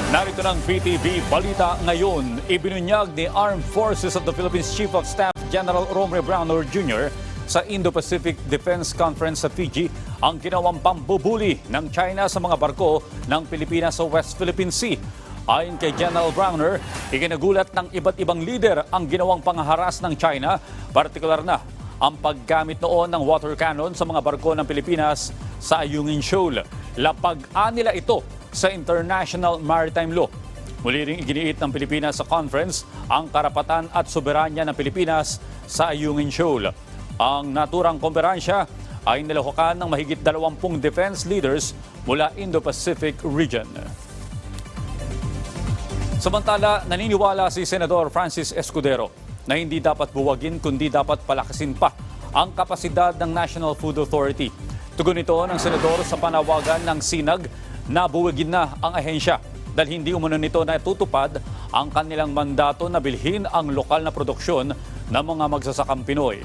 Narito ng PTV Balita ngayon. Ibinunyag ni Armed Forces of the Philippines Chief of Staff General Romeo Brawner Jr. sa Indo-Pacific Defense Conference sa Fiji ang ginawang pambubuli ng China sa mga barko ng Pilipinas sa West Philippine Sea. Ayon kay General Brawner, ikinagulat ng iba't ibang leader ang ginawang panghaharas ng China, partikular na ang paggamit noon ng water cannon sa mga barko ng Pilipinas sa Ayungin Shoal. Lapag-an nila ito sa International Maritime Law. Muli ring iginiit ng Pilipinas sa conference ang karapatan at soberanya ng Pilipinas sa Ayungin Shoal. Ang naturang komperansya ay nilahukan ng mahigit 20 defense leaders mula Indo-Pacific region. Samantala, naniniwala si Senador Francis Escudero na hindi dapat buwagin kundi dapat palakasin pa ang kapasidad ng National Food Authority. Tugon ito ng Senador sa panawagan ng SINAG na buwagin na ang ahensya dahil hindi umano nito natutupad ang kanilang mandato na bilhin ang lokal na produksyon ng mga magsasakang Pinoy.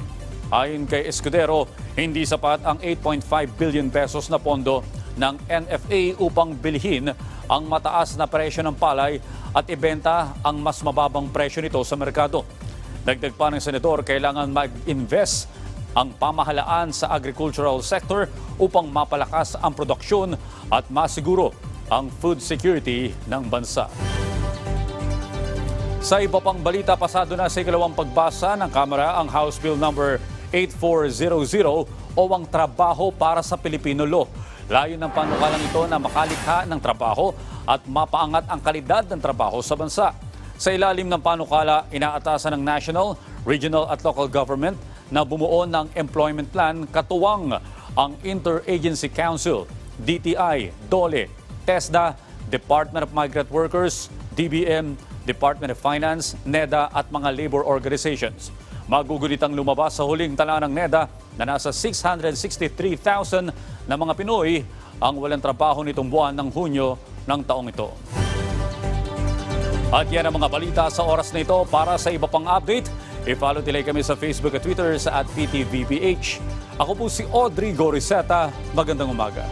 Ayon kay Escudero, hindi sapat ang 8.5 billion pesos na pondo ng NFA upang bilhin ang mataas na presyo ng palay at ibenta ang mas mababang presyo nito sa merkado. Dagdag pa ng Senador, kailangan mag-invest ang pamahalaan sa agricultural sector upang mapalakas ang produksyon at masiguro ang food security ng bansa. Sa iba pang balita, pasado na sa ikalawang pagbasa ng Kamara ang House Bill number 8400 o ang trabaho para sa Pilipino Law. Layo ng panukalang ito na makalikha ng trabaho at mapaangat ang kalidad ng trabaho sa bansa. Sa ilalim ng panukala, inaatasan ng national, regional at local government na bumuo ng employment plan katuwang ang Interagency Council, DTI, DOLE, TESDA, Department of Migrant Workers, DBM, Department of Finance, NEDA at mga labor organizations. Magugulitang lumabas sa huling tala ng NEDA na nasa 663,000 na mga Pinoy ang walang trabaho nitong buwan ng Hunyo ng taong ito. At yan ang mga balita sa oras na ito. Para sa iba pang update, i-follow nila kami sa Facebook at Twitter sa @PTVPH. Ako po si Audrey Goriseta. Magandang umaga.